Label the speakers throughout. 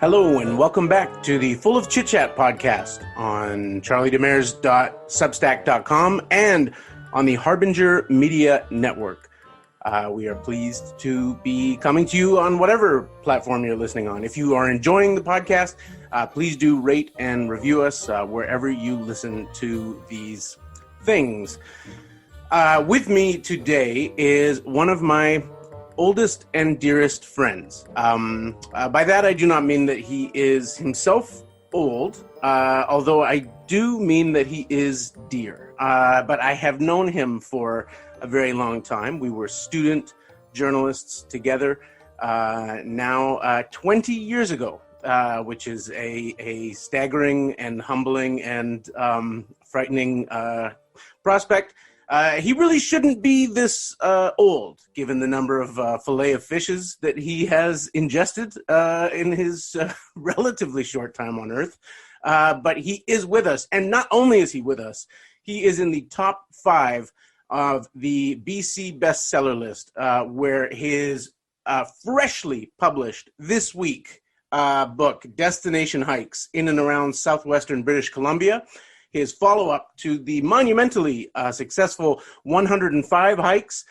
Speaker 1: Hello and welcome back to the Full of Chit-Chat podcast on charliedemers.substack.com and on the Harbinger Media Network. We are pleased to be coming to you on whatever platform you're listening on. If you are enjoying the podcast, please do rate and review us wherever you listen to these things. With me today is one of my oldest and dearest friends. By that, I do not mean that he is himself old, although I do mean that he is dear. But I have known him for a very long time. We were student journalists together now 20 years ago, which is a staggering and humbling and frightening prospect. He really shouldn't be this old, given the number of fillet of fishes that he has ingested in his relatively short time on Earth. But he is with us. And not only is he with us, he is in the top 5 of the BC bestseller list, where his freshly published this week book, Destination Hikes in and Around Southwestern British Columbia, his follow-up to the monumentally successful 105 Hikes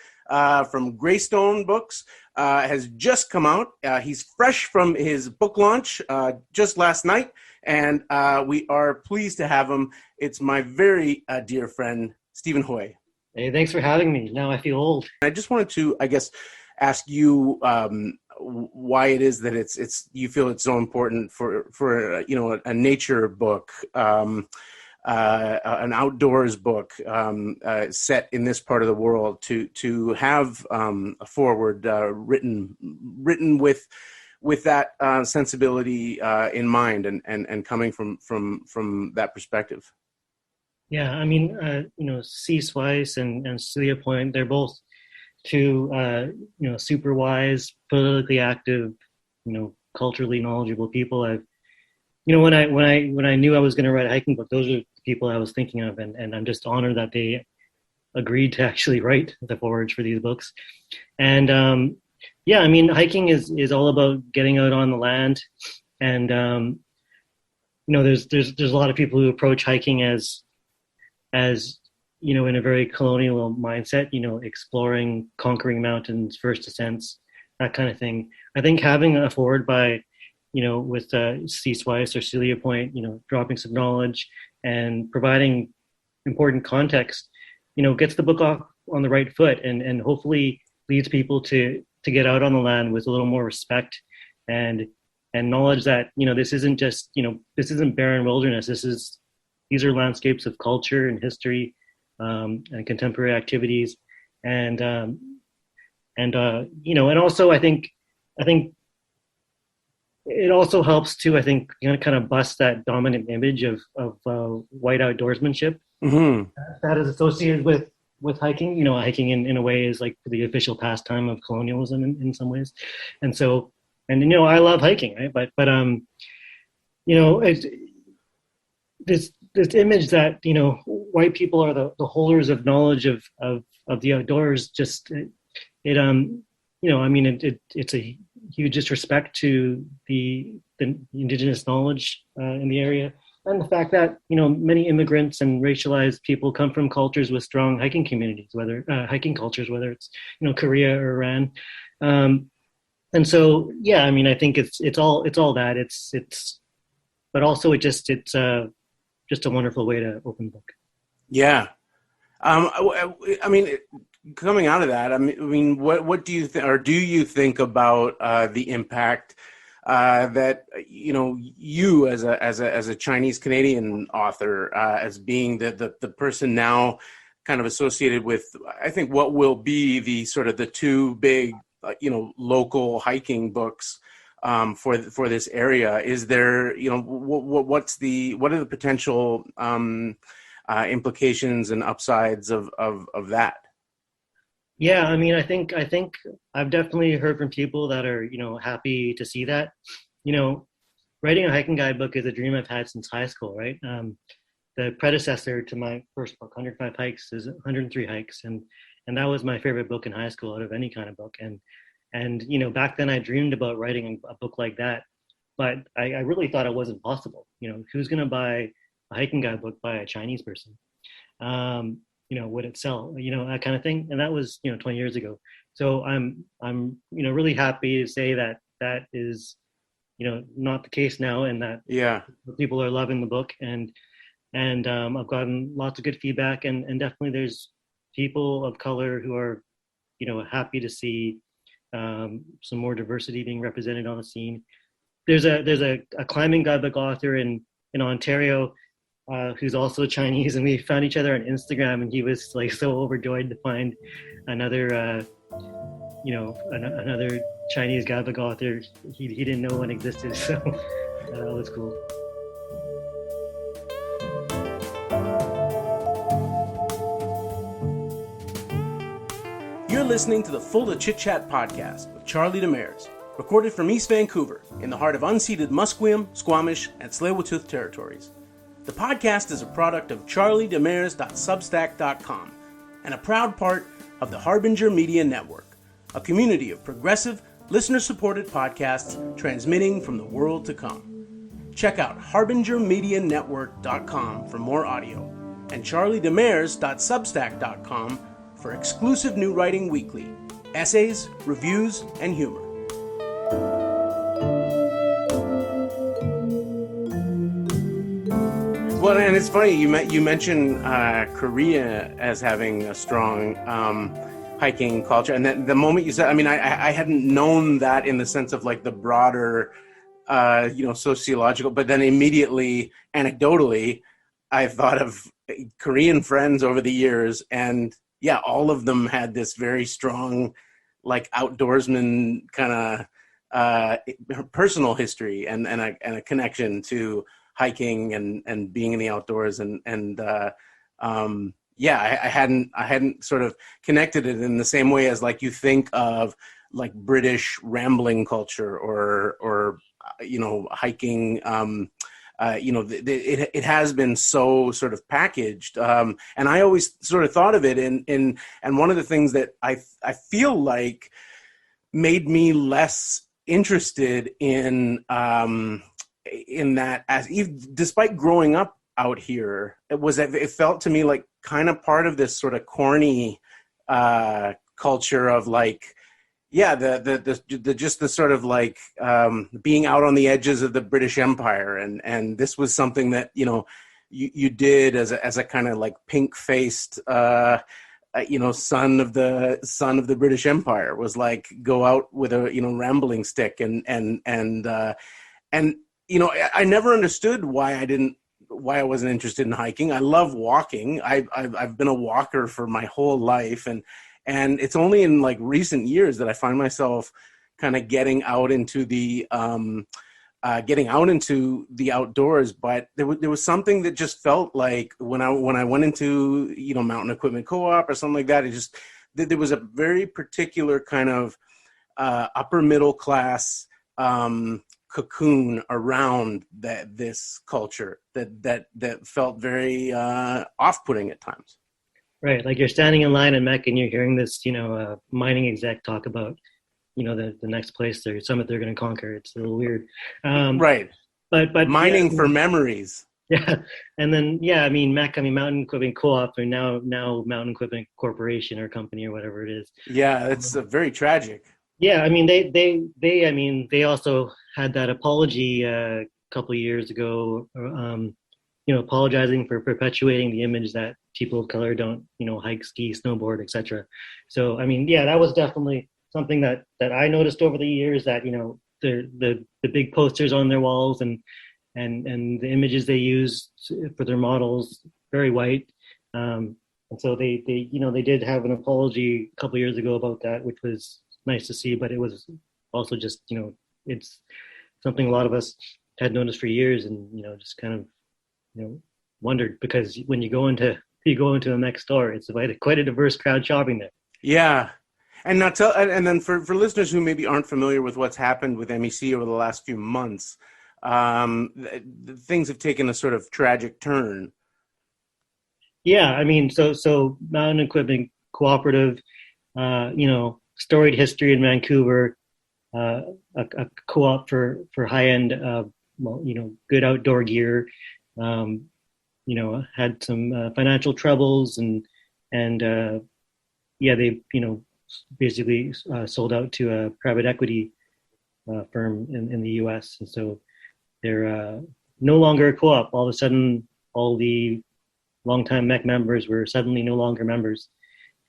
Speaker 1: from Greystone Books has just come out. He's fresh from his book launch just last night, and we are pleased to have him. It's my very dear friend, Stephen Hui.
Speaker 2: Hey, thanks for having me. Now I feel old.
Speaker 1: I just wanted to, ask you why it is that it's you feel it's so important for a nature book. An outdoors book set in this part of the world to have a foreword written with that sensibility in mind and coming from that perspective.
Speaker 2: Yeah, I mean, C. Swice and Celia Point, they're both two, super wise, politically active, culturally knowledgeable people. When I knew I was going to write a hiking book, those are the people I was thinking of, and I'm just honored that they agreed to actually write the forwards for these books. And hiking is all about getting out on the land, and there's a lot of people who approach hiking as in a very colonial mindset, exploring, conquering mountains, first ascents, that kind of thing. I think having a forward by with C. Swice or Celia Point, dropping some knowledge and providing important context, gets the book off on the right foot and hopefully leads people to get out on the land with a little more respect and knowledge that, this isn't just, this isn't barren wilderness. These are landscapes of culture and history and contemporary activities. And also I think it also helps to, kind of bust that dominant image of white outdoorsmanship that is associated with hiking. Hiking in a way is like the official pastime of colonialism in some ways. And so, I love hiking, right? But this image that, white people are the holders of knowledge of the outdoors, just, it's a huge disrespect to the indigenous knowledge in the area, and the fact that many immigrants and racialized people come from cultures with strong hiking communities, whether it's Korea or Iran, and so I think it's all that it's but also it's just a wonderful way to open the book.
Speaker 1: Yeah, coming out of that, what do you think, or do you think about the impact that you as a Chinese Canadian author, as being the person now kind of associated with, I think, what will be the sort of the two big local hiking books for this area? Is there what are the potential implications and upsides of that?
Speaker 2: Yeah, I think I've definitely heard from people that are, happy to see that. Writing a hiking guidebook is a dream I've had since high school, right? The predecessor to my first book, 105 Hikes, is 103 Hikes, and that was my favorite book in high school out of any kind of book. And back then I dreamed about writing a book like that. but I really thought it wasn't possible. Who's going to buy a hiking guidebook by a Chinese person? Would it sell? That kind of thing. And that was 20 years ago. So I'm really happy to say that is not the case now, and that people are loving the book, and I've gotten lots of good feedback, and definitely there's people of color who are happy to see some more diversity being represented on the scene. There's a climbing guidebook author in Ontario who's also Chinese, and we found each other on Instagram, and he was like so overjoyed to find another another Chinese guidebook author he didn't know one existed. So that was cool.
Speaker 1: You're listening to the Full of Chit-Chat podcast with Charlie Demers, recorded from East Vancouver in the heart of unceded Musqueam, Squamish, and Tsleil-Waututh territories. The podcast is a product of charliedemers.substack.com and a proud part of the Harbinger Media Network, a community of progressive, listener-supported podcasts transmitting from the world to come. Check out harbingermedianetwork.com for more audio and charliedemers.substack.com for exclusive new writing weekly, essays, reviews, and humor. Well, and it's funny, you mentioned Korea as having a strong hiking culture, and then the moment you said, I hadn't known that in the sense of like the broader, sociological, but then immediately, anecdotally, I thought of Korean friends over the years, and yeah, all of them had this very strong, like outdoorsman kind of personal history and a connection to hiking and being in the outdoors I hadn't sort of connected it in the same way as like you think of like British rambling culture or hiking. It has been so sort of packaged, and I always sort of thought of it and one of the things that I feel like made me less interested in that, despite growing up out here, it felt to me like kind of part of this sort of corny culture of like, yeah, the just the sort of like being out on the edges of the British Empire, and this was something that you did as a kind of like pink-faced son of the British Empire, was like go out with a rambling stick and I never understood why I wasn't interested in hiking. I love walking. I've been a walker for my whole life, and it's only in like recent years that I find myself kind of getting out into the outdoors. But there was something that just felt like when I went into Mountain Equipment Co-op or something like that, there was a very particular kind of upper middle class cocoon around this culture that felt very off-putting at times.
Speaker 2: Right, like you're standing in line in Mecca and you're hearing this, mining exec talk about, the next place, their summit they're going to conquer. It's a little weird.
Speaker 1: Right. But mining for memories.
Speaker 2: Yeah, and then Mountain Equipment Co-op, or now Mountain Equipment Corporation or company or whatever it is.
Speaker 1: Yeah, it's very tragic.
Speaker 2: Yeah, they also had that apology a couple of years ago, apologizing for perpetuating the image that people of color don't, hike, ski, snowboard, etc. So, that was definitely something that I noticed over the years, that, the big posters on their walls and the images they use for their models, very white. And so they did have an apology a couple of years ago about that, which was nice to see, but it was also just, it's something a lot of us had noticed for years, and, just kind of, wondered, because when you go into the next store, it's quite a diverse crowd shopping there. Yeah.
Speaker 1: And then for listeners who maybe aren't familiar with what's happened with MEC over the last few months, things have taken a sort of tragic turn.
Speaker 2: Yeah, so Mountain Equipment Cooperative, storied history in Vancouver, a co-op for high-end, good outdoor gear. Had some financial troubles, and yeah, they basically sold out to a private equity firm in the U.S. And so they're no longer a co-op. All of a sudden, all the longtime MEC members were suddenly no longer members,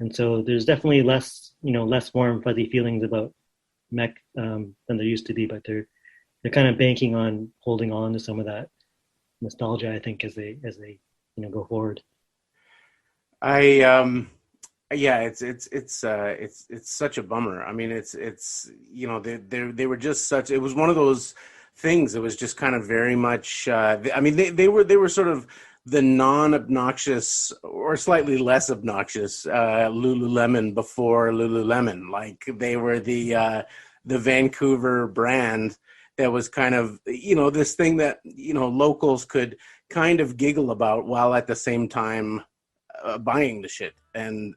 Speaker 2: and so there's definitely less warm fuzzy feelings about MEC than there used to be. But they're kind of banking on holding on to some of that nostalgia, I think, as they go forward.
Speaker 1: Yeah, it's such a bummer. I mean, it's they were just such. It was one of those things. It was just kind of very much. I mean, they were sort of the non-obnoxious or slightly less obnoxious Lululemon before Lululemon. Like they were the Vancouver brand that was kind of this thing that locals could kind of giggle about while at the same time buying the shit and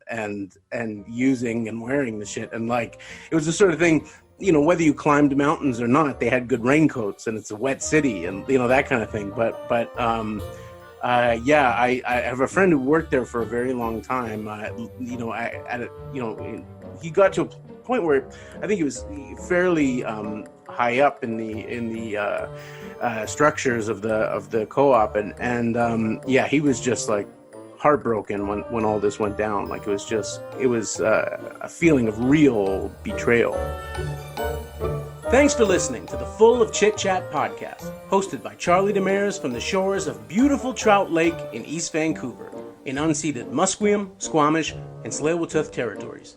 Speaker 1: using and wearing the shit. And like it was the sort of thing, whether you climbed mountains or not, they had good raincoats and it's a wet city and that kind of thing. But yeah, I have a friend who worked there for a very long time. He got to a point where I think he was fairly high up in the structures of the co-op, and yeah, he was just like heartbroken when all this went down. Like it was a feeling of real betrayal. Thanks for listening to the Full of Chit-Chat podcast, hosted by Charlie Demers from the shores of beautiful Trout Lake in East Vancouver, in unceded Musqueam, Squamish, and Tsleil-Waututh territories.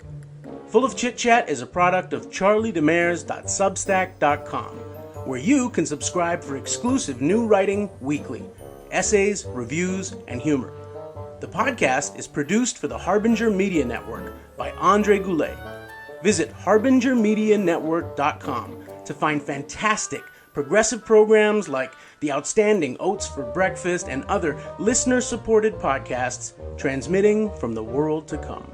Speaker 1: Full of Chit-Chat is a product of charliedemers.substack.com, where you can subscribe for exclusive new writing weekly, essays, reviews, and humor. The podcast is produced for the Harbinger Media Network by Andre Goulet. Visit harbingermedianetwork.com to find fantastic progressive programs like the outstanding Oats for Breakfast and other listener-supported podcasts transmitting from the world to come.